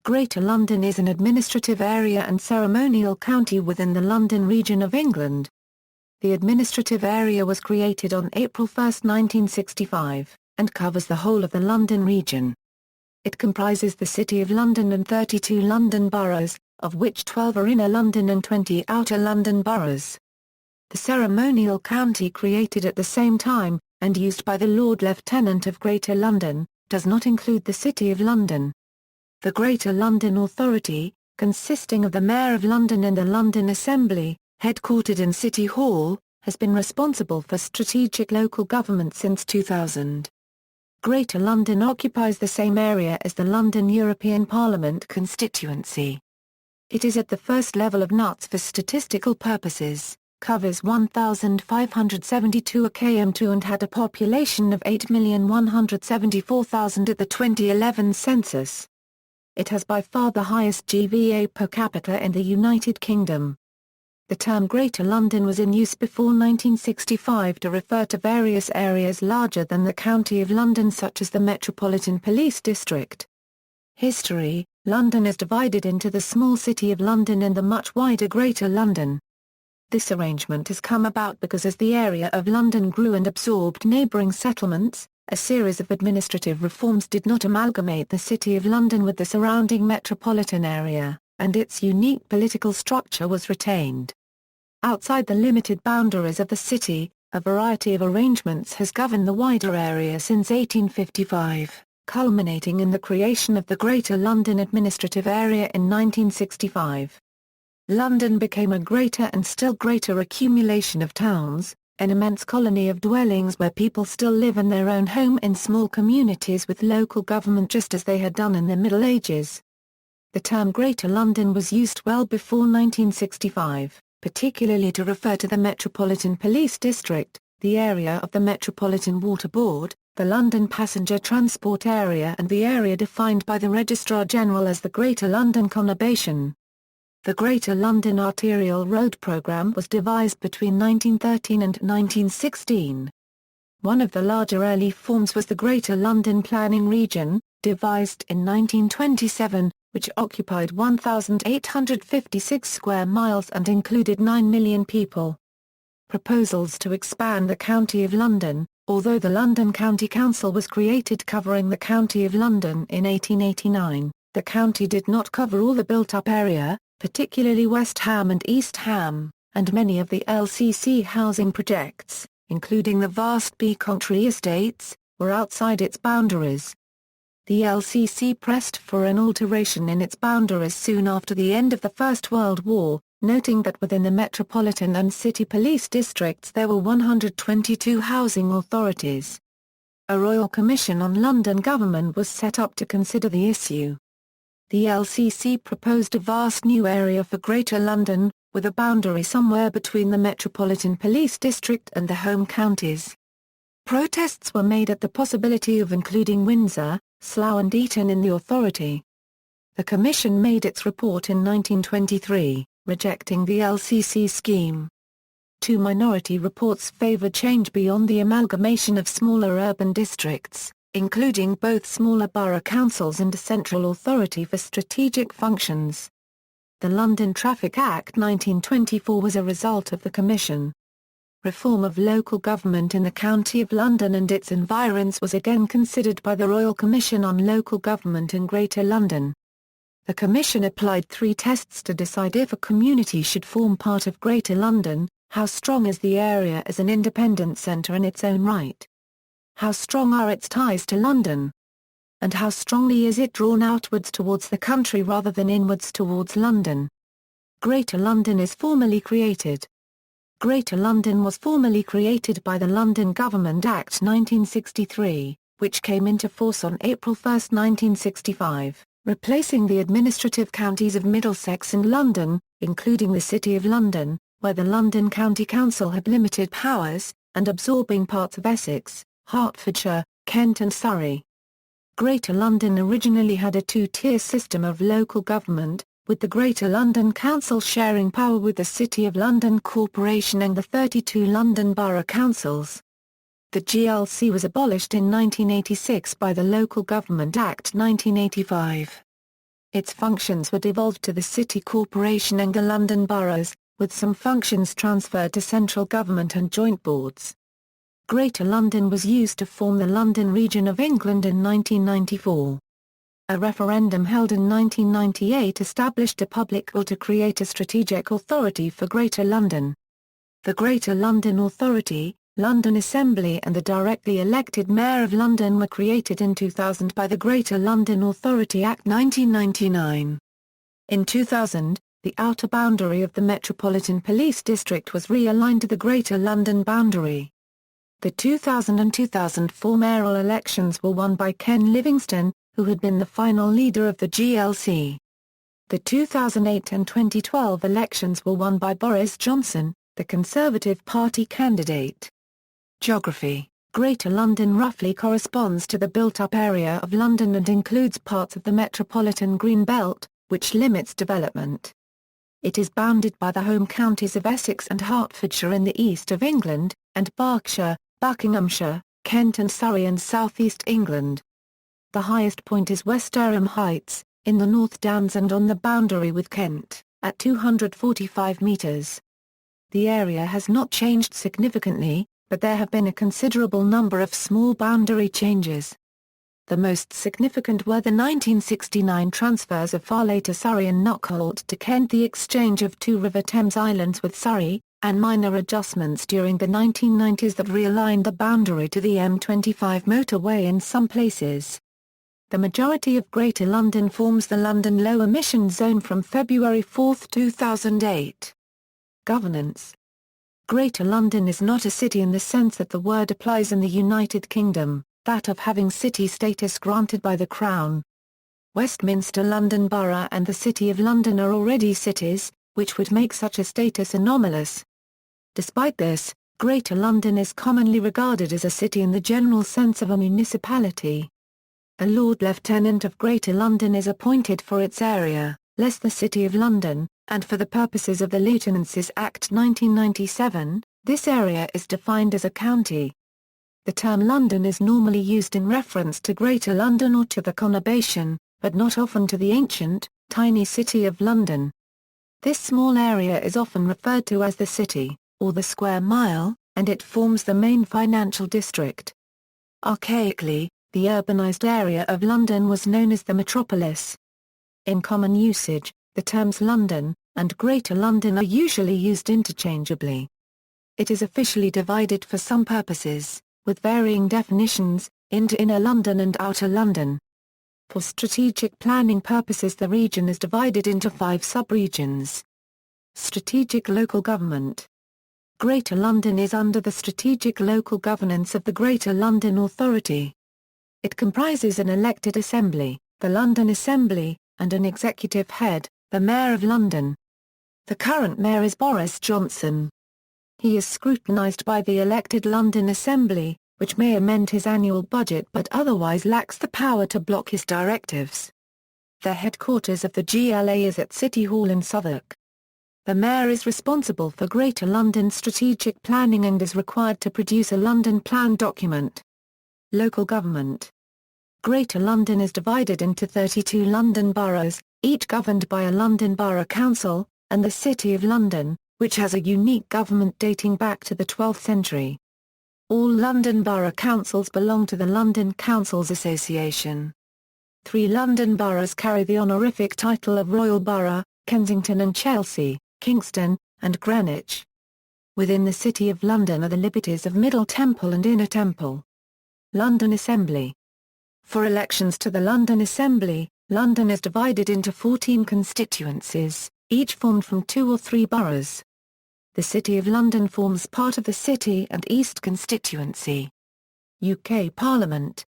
Greater London is an administrative area and ceremonial county within the London region of England. The administrative area was created on April 1, 1965, and covers the whole of the London region. It comprises the City of London and 32 London boroughs, of which 12 are inner London and 20 outer London boroughs. The ceremonial county created at the same time, and used by the Lord Lieutenant of Greater London, does not include the City of London. The Greater London Authority, consisting of the Mayor of London and the London Assembly, headquartered in City Hall, has been responsible for strategic local government since 2000. Greater London occupies the same area as the London European Parliament constituency. It is at the first level of NUTS for statistical purposes, covers 1,572 km2 and had a population of 8,174,000 at the 2011 census. It has by far the highest GVA per capita in the United Kingdom. The term Greater London was in use before 1965 to refer to various areas larger than the County of London such as the Metropolitan Police District. History: London is divided into the small City of London and the much wider Greater London. This arrangement has come about because as the area of London grew and absorbed neighbouring settlements, a series of administrative reforms did not amalgamate the City of London with the surrounding metropolitan area, and its unique political structure was retained. Outside the limited boundaries of the city, a variety of arrangements has governed the wider area since 1855, culminating in the creation of the Greater London Administrative Area in 1965. London became a greater and still greater accumulation of towns, an immense colony of dwellings where people still live in their own home in small communities with local government just as they had done in the Middle Ages. The term Greater London was used well before 1965, particularly to refer to the Metropolitan Police District, the area of the Metropolitan Water Board, the London Passenger Transport Area and the area defined by the Registrar General as the Greater London Conurbation. The Greater London Arterial Road Programme was devised between 1913 and 1916. One of the larger early forms was the Greater London Planning Region, devised in 1927, which occupied 1,856 square miles and included 9 million people. Proposals to expand the County of London, although the London County Council was created covering the County of London in 1889, the county did not cover all the built-up area, particularly West Ham and East Ham, and many of the LCC housing projects, including the vast Becontree estates, were outside its boundaries. The LCC pressed for an alteration in its boundaries soon after the end of the First World War, noting that within the Metropolitan and City Police Districts there were 122 housing authorities. A Royal Commission on London Government was set up to consider the issue. The LCC proposed a vast new area for Greater London, with a boundary somewhere between the Metropolitan Police District and the home counties. Protests were made at the possibility of including Windsor, Slough and Eton in the authority. The Commission made its report in 1923, rejecting the LCC scheme. Two minority reports favoured change beyond the amalgamation of smaller urban districts, including both smaller borough councils and a central authority for strategic functions. The London Traffic Act 1924 was a result of the Commission. Reform of local government in the County of London and its environs was again considered by the Royal Commission on Local Government in Greater London. The Commission applied 3 tests to decide if a community should form part of Greater London: how strong is the area as an independent centre in its own right? How strong are its ties to London? And how strongly is it drawn outwards towards the country rather than inwards towards London? Greater London is formally created. Greater London was formally created by the London Government Act 1963, which came into force on April 1, 1965, replacing the administrative counties of Middlesex and London, including the City of London, where the London County Council had limited powers, and absorbing parts of Essex, Hertfordshire, Kent and Surrey. Greater London originally had a 2-tier system of local government, with the Greater London Council sharing power with the City of London Corporation and the 32 London Borough Councils. The GLC was abolished in 1986 by the Local Government Act 1985. Its functions were devolved to the City Corporation and the London boroughs, with some functions transferred to central government and joint boards. Greater London was used to form the London region of England in 1994. A referendum held in 1998 established a public will to create a strategic authority for Greater London. The Greater London Authority, London Assembly and the directly elected Mayor of London were created in 2000 by the Greater London Authority Act 1999. In 2000, the outer boundary of the Metropolitan Police District was realigned to the Greater London boundary. The 2000 and 2004 mayoral elections were won by Ken Livingstone, who had been the final leader of the GLC. The 2008 and 2012 elections were won by Boris Johnson, the Conservative Party candidate. Geography: Greater London roughly corresponds to the built-up area of London and includes parts of the Metropolitan Green Belt, which limits development. It is bounded by the home counties of Essex and Hertfordshire in the east of England, and Berkshire, Buckinghamshire, Kent and Surrey in southeast England. The highest point is West Durham Heights, in the North Downs and on the boundary with Kent, at 245 metres. The area has not changed significantly, but there have been a considerable number of small boundary changes. The most significant were the 1969 transfers of Farleigh to Surrey and Knockholt to Kent, the exchange of two River Thames islands with Surrey, and minor adjustments during the 1990s that realigned the boundary to the M25 motorway in some places. The majority of Greater London forms the London Low Emission Zone from February 4, 2008. Governance: Greater London is not a city in the sense that the word applies in the United Kingdom, that of having city status granted by the Crown. Westminster London Borough and the City of London are already cities, which would make such a status anomalous. Despite this, Greater London is commonly regarded as a city in the general sense of a municipality. A Lord Lieutenant of Greater London is appointed for its area, less the City of London, and for the purposes of the Lieutenancies Act 1997, this area is defined as a county. The term London is normally used in reference to Greater London or to the conurbation, but not often to the ancient, tiny city of London. This small area is often referred to as the city, or the square mile, and it forms the main financial district. Archaically, the urbanised area of London was known as the metropolis. In common usage, the terms London and Greater London are usually used interchangeably. It is officially divided for some purposes, with varying definitions, into Inner London and Outer London. For strategic planning purposes, the region is divided into 5 sub-regions. Strategic local government. Greater London is under the strategic local governance of the Greater London Authority. It comprises an elected assembly, the London Assembly, and an executive head, the Mayor of London. The current mayor is Boris Johnson. He is scrutinised by the elected London Assembly, which may amend his annual budget but otherwise lacks the power to block his directives. The headquarters of the GLA is at City Hall in Southwark. The mayor is responsible for Greater London strategic planning and is required to produce a London Plan document. Local government. Greater London is divided into 32 London boroughs, each governed by a London Borough Council, and the City of London, which has a unique government dating back to the 12th century. All London Borough Councils belong to the London Councils Association. 3 London boroughs carry the honorific title of Royal Borough: Kensington and Chelsea, Kingston, and Greenwich. Within the City of London are the liberties of Middle Temple and Inner Temple. London Assembly. For elections to the London Assembly, London is divided into 14 constituencies, each formed from 2 or 3 boroughs. The City of London forms part of the City and East constituency. UK Parliament.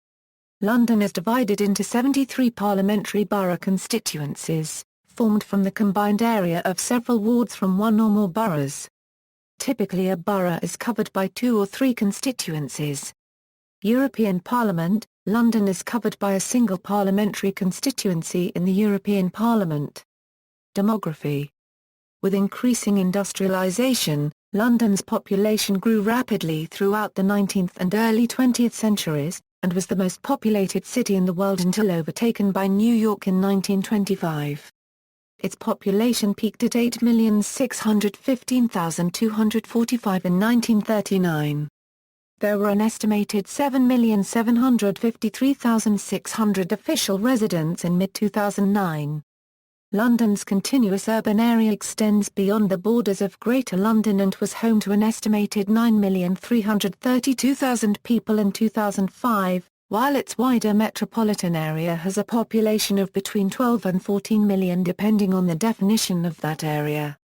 London is divided into 73 parliamentary borough constituencies, formed from the combined area of several wards from 1 or more boroughs. Typically a borough is covered by 2 or 3 constituencies. European Parliament. London is covered by a single parliamentary constituency in the European Parliament. Demography. With increasing industrialisation, London's population grew rapidly throughout the 19th and early 20th centuries, and was the most populated city in the world until overtaken by New York in 1925. Its population peaked at 8,615,245 in 1939. There were an estimated 7,753,600 official residents in mid-2009. London's continuous urban area extends beyond the borders of Greater London and was home to an estimated 9,332,000 people in 2005, while its wider metropolitan area has a population of between 12 and 14 million depending on the definition of that area.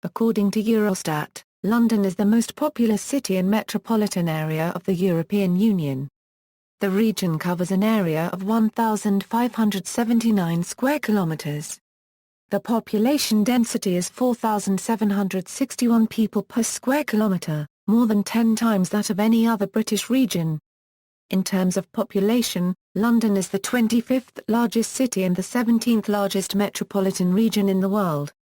According to Eurostat, London is the most populous city and metropolitan area of the European Union. The region covers an area of 1,579 square kilometres. The population density is 4,761 people per square kilometre, more than 10 times that of any other British region. In terms of population, London is the 25th largest city and the 17th largest metropolitan region in the world.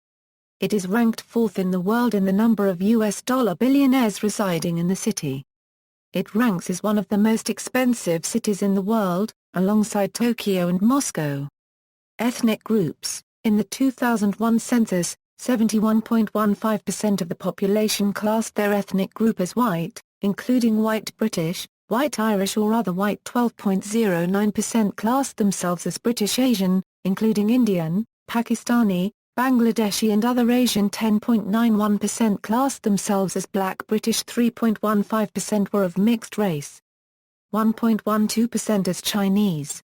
It is ranked 4th in the world in the number of US dollar billionaires residing in the city. It ranks as one of the most expensive cities in the world, alongside Tokyo and Moscow. Ethnic groups. In the 2001 census, 71.15% of the population classed their ethnic group as white, including white British, white Irish or other white. 12.09% classed themselves as British Asian, including Indian, Pakistani, Bangladeshi and other Asian. 10.91% classed themselves as Black British. 3.15% were of mixed race. 1.12% as Chinese.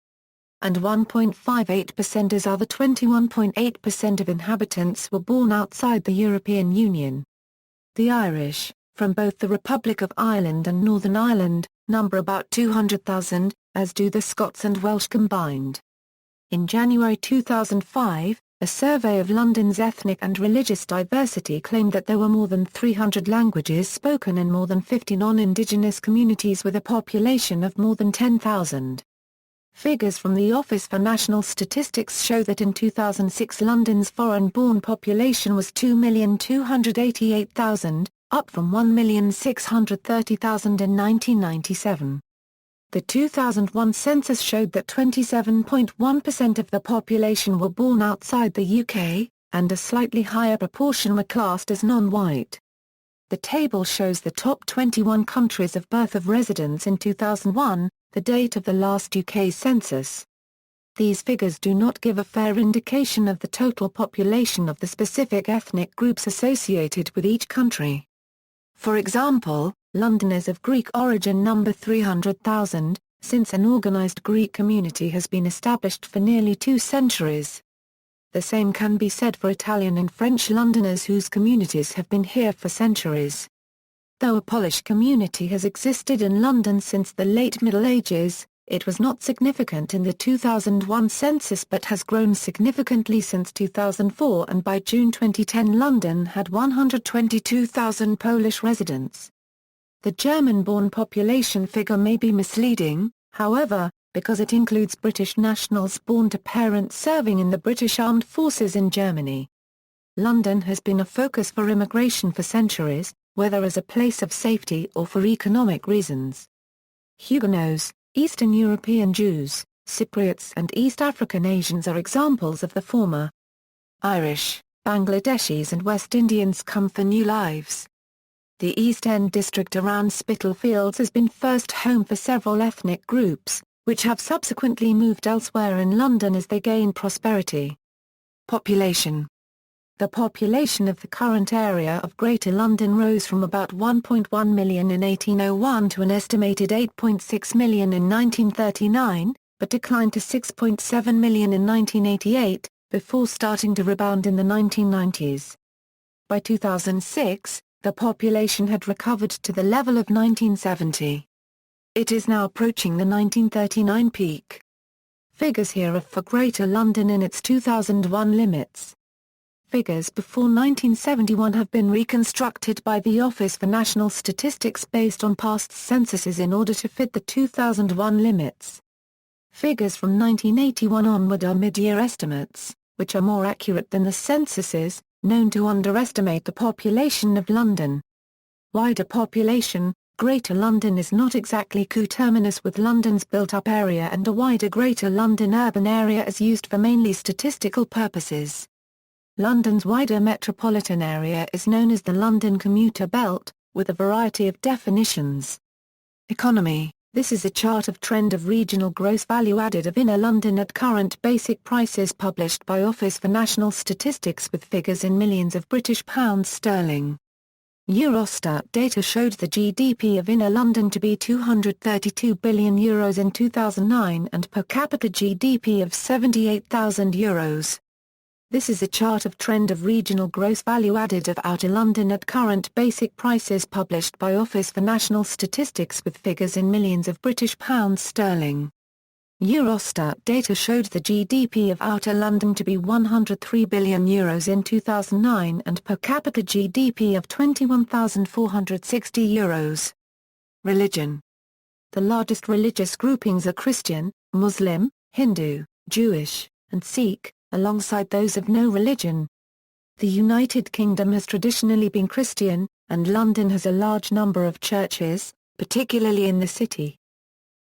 And 1.58% as other. 21.8% of inhabitants were born outside the European Union. The Irish, from both the Republic of Ireland and Northern Ireland, number about 200,000, as do the Scots and Welsh combined. In January 2005, a survey of London's ethnic and religious diversity claimed that there were more than 300 languages spoken in more than 50 non-Indigenous communities with a population of more than 10,000. Figures from the Office for National Statistics show that in 2006 London's foreign-born population was 2,288,000, up from 1,630,000 in 1997. The 2001 census showed that 27.1% of the population were born outside the UK, and a slightly higher proportion were classed as non-white. The table shows the top 21 countries of birth of residents in 2001, the date of the last UK census. These figures do not give a fair indication of the total population of the specific ethnic groups associated with each country. For example, London is of Greek origin number 300,000, since an organised Greek community has been established for nearly 2 centuries. The same can be said for Italian and French Londoners whose communities have been here for centuries. Though a Polish community has existed in London since the late Middle Ages, it was not significant in the 2001 census but has grown significantly since 2004, and by June 2010 London had 122,000 Polish residents. The German-born population figure may be misleading, however, because it includes British nationals born to parents serving in the British Armed Forces in Germany. London has been a focus for immigration for centuries, whether as a place of safety or for economic reasons. Huguenots, Eastern European Jews, Cypriots and East African Asians are examples of the former. Irish, Bangladeshis and West Indians come for new lives. The East End district around Spitalfields has been first home for several ethnic groups, which have subsequently moved elsewhere in London as they gain prosperity. Population. The population of the current area of Greater London rose from about 1.1 million in 1801 to an estimated 8.6 million in 1939, but declined to 6.7 million in 1988, before starting to rebound in the 1990s. By 2006, the population had recovered to the level of 1970. It is now approaching the 1939 peak. Figures here are for Greater London in its 2001 limits. Figures before 1971 have been reconstructed by the Office for National Statistics based on past censuses in order to fit the 2001 limits. Figures from 1981 onward are mid-year estimates, which are more accurate than the censuses, known to underestimate the population of London. Wider population. Greater London is not exactly coterminous with London's built-up area, and a wider Greater London urban area is used for mainly statistical purposes. London's wider metropolitan area is known as the London commuter belt, with a variety of definitions. Economy. This is a chart of trend of regional gross value added of Inner London at current basic prices published by Office for National Statistics with figures in millions of British pounds sterling. Eurostat data showed the GDP of Inner London to be €232 billion in 2009 and per capita GDP of €78,000. This is a chart of trend of regional gross value added of Outer London at current basic prices published by Office for National Statistics with figures in millions of British pounds sterling. Eurostat data showed the GDP of Outer London to be €103 billion in 2009 and per capita GDP of €21,460. Religion. The largest religious groupings are Christian, Muslim, Hindu, Jewish, and Sikh, alongside those of no religion. The United Kingdom has traditionally been Christian, and London has a large number of churches, particularly in the city.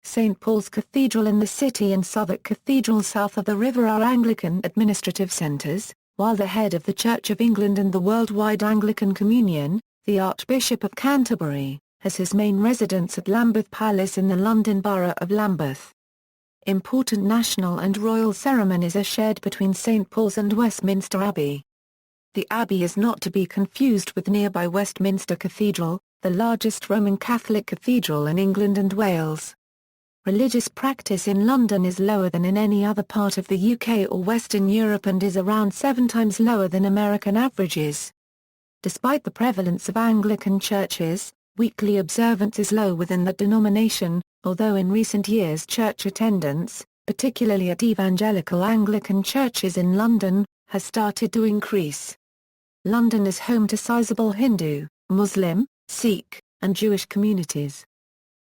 St Paul's Cathedral in the city and Southwark Cathedral south of the river are Anglican administrative centres, while the head of the Church of England and the Worldwide Anglican Communion, the Archbishop of Canterbury, has his main residence at Lambeth Palace in the London Borough of Lambeth. Important national and royal ceremonies are shared between St Paul's and Westminster Abbey. The Abbey is not to be confused with nearby Westminster Cathedral, the largest Roman Catholic cathedral in England and Wales. Religious practice in London is lower than in any other part of the UK or Western Europe and is around 7 times lower than American averages. Despite the prevalence of Anglican churches, weekly observance is low within that denomination, although in recent years church attendance, particularly at evangelical Anglican churches in London, has started to increase. London is home to sizable Hindu, Muslim, Sikh, and Jewish communities.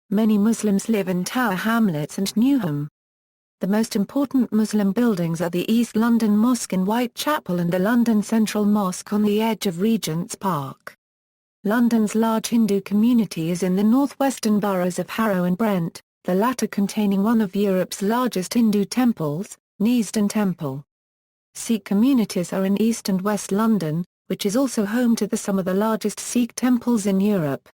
Many Muslims live in Tower Hamlets and Newham. The most important Muslim buildings are the East London Mosque in Whitechapel and the London Central Mosque on the edge of Regent's Park. London's large Hindu community is in the northwestern boroughs of Harrow and Brent, the latter containing one of Europe's largest Hindu temples, Neasden Temple. Sikh communities are in East and West London, which is also home to some of the largest Sikh temples in Europe.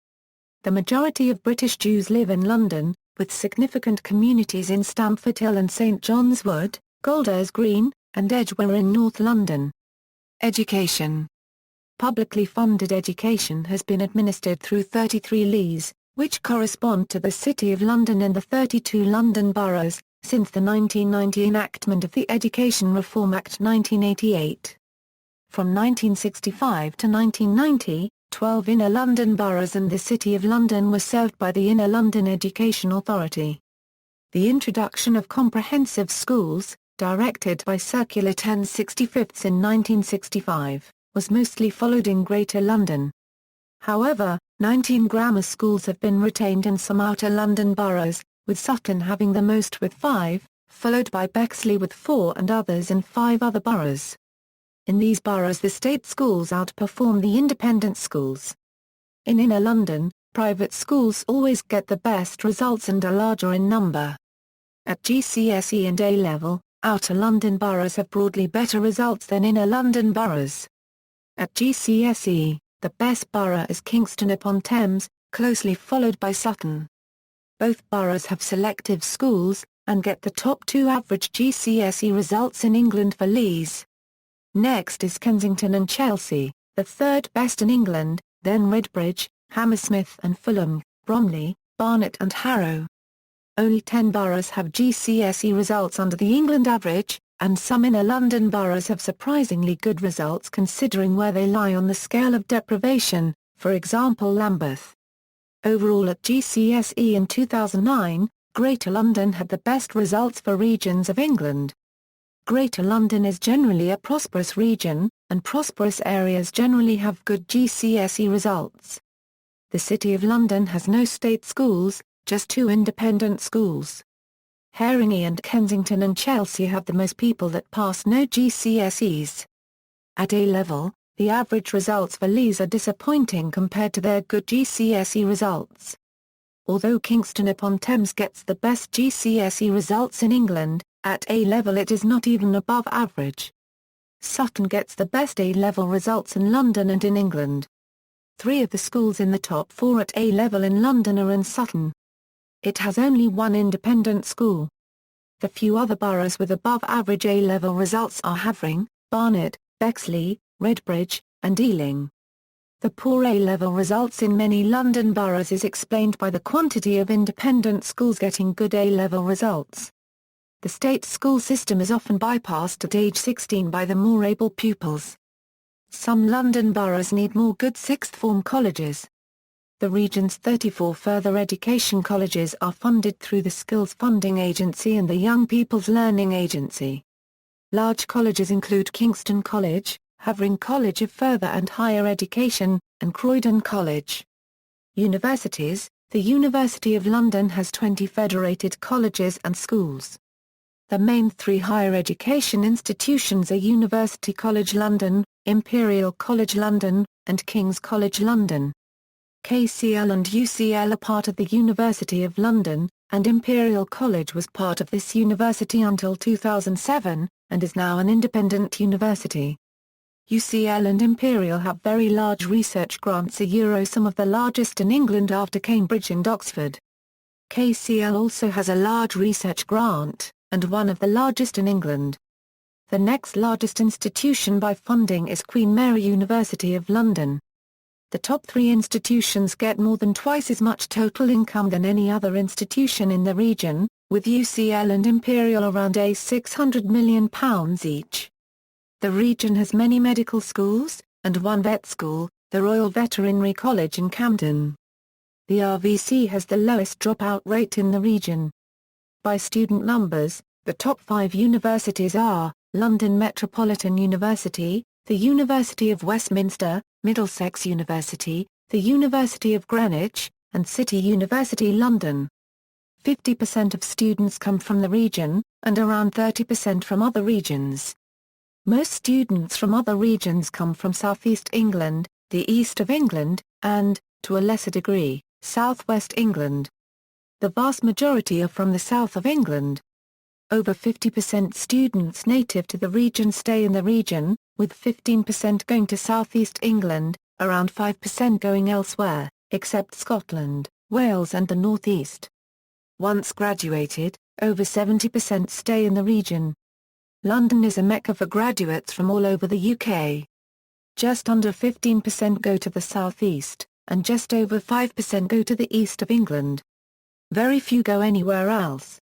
The majority of British Jews live in London, with significant communities in Stamford Hill and St John's Wood, Golders Green, and Edgware in North London. Education. Publicly funded education has been administered through 33 LEAs, which correspond to the City of London and the 32 London boroughs, since the 1990 enactment of the Education Reform Act 1988. From 1965 to 1990, 12 Inner London boroughs and the City of London were served by the Inner London Education Authority. The introduction of comprehensive schools, directed by Circular 1065 in 1965, was mostly followed in Greater London. However, 19 grammar schools have been retained in some Outer London boroughs, with Sutton having the most with 5, followed by Bexley with 4 and others in 5 other boroughs. In these boroughs the state schools outperform the independent schools. In Inner London, private schools always get the best results and are larger in number. At GCSE and A-level, Outer London boroughs have broadly better results than Inner London boroughs. At GCSE, the best borough is Kingston upon Thames, closely followed by Sutton. Both boroughs have selective schools, and get the top 2 average GCSE results in England for LEAs. Next is Kensington and Chelsea, the third best in England, then Redbridge, Hammersmith and Fulham, Bromley, Barnet and Harrow. Only 10 boroughs have GCSE results under the England average, and some Inner London boroughs have surprisingly good results considering where they lie on the scale of deprivation, for example Lambeth. Overall at GCSE in 2009, Greater London had the best results for regions of England. Greater London is generally a prosperous region, and prosperous areas generally have good GCSE results. The City of London has no state schools, just 2 independent schools. Haringey and Kensington and Chelsea have the most people that pass no GCSEs. At A-level, the average results for LEAs are disappointing compared to their good GCSE results. Although Kingston upon Thames gets the best GCSE results in England, at A-level it is not even above average. Sutton gets the best A-level results in London and in England. 3 of the schools in the top 4 at A-level in London are in Sutton. It has only one independent school. The few other boroughs with above-average A-level results are Havering, Barnet, Bexley, Redbridge, and Ealing. The poor A-level results in many London boroughs is explained by the quantity of independent schools getting good A-level results. The state school system is often bypassed at age 16 by the more able pupils. Some London boroughs need more good sixth form colleges. The region's 34 further education colleges are funded through the Skills Funding Agency and the Young People's Learning Agency. Large colleges include Kingston College, Havering College of Further and Higher Education, and Croydon College. Universities: the University of London has 20 federated colleges and schools. The main 3 higher education institutions are University College London, Imperial College London, and King's College London. KCL and UCL are part of the University of London, and Imperial College was part of this university until 2007, and is now an independent university. UCL and Imperial have very large research grants, some of the largest in England after Cambridge and Oxford. KCL also has a large research grant, and one of the largest in England. The next largest institution by funding is Queen Mary University of London. The top 3 institutions get more than twice as much total income than any other institution in the region, with UCL and Imperial around £600 million each. The region has many medical schools, and one vet school, the Royal Veterinary College in Camden. The RVC has the lowest dropout rate in the region. By student numbers, the top 5 universities are London Metropolitan University, the University of Westminster, Middlesex University, the University of Greenwich, and City University London. 50% of students come from the region, and around 30% from other regions. Most students from other regions come from South East England, the East of England, and, to a lesser degree, South West England. The vast majority are from the south of England. Over 50% students native to the region stay in the region, with 15% going to South East England, around 5% going elsewhere, except Scotland, Wales and the North East. Once graduated, over 70% stay in the region. London is a mecca for graduates from all over the UK. Just under 15% go to the South East, and just over 5% go to the East of England. Very few go anywhere else.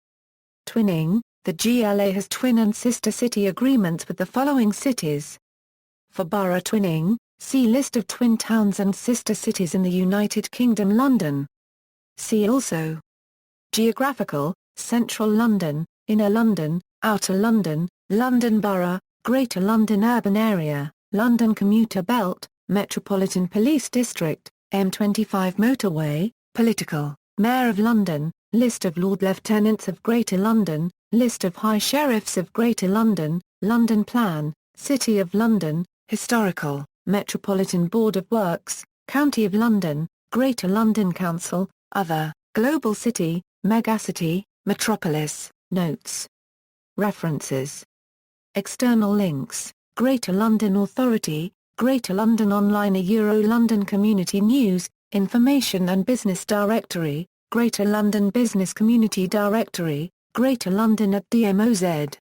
Twinning: the GLA has twin and sister city agreements with the following cities. For borough twinning, see List of twin towns and sister cities in the United Kingdom. London. See also. Geographical: Central London, Inner London, Outer London, London Borough, Greater London Urban Area, London Commuter Belt, Metropolitan Police District, M25 Motorway. Political: Mayor of London, List of Lord Lieutenants of Greater London, List of High Sheriffs of Greater London, London Plan, City of London. Historical: Metropolitan Board of Works, County of London, Greater London Council. Other: Global City, Megacity, Metropolis. Notes. References. External links: Greater London Authority, Greater London Online, London Community News, Information and Business Directory, Greater London Business Community Directory, Greater London at DMOZ.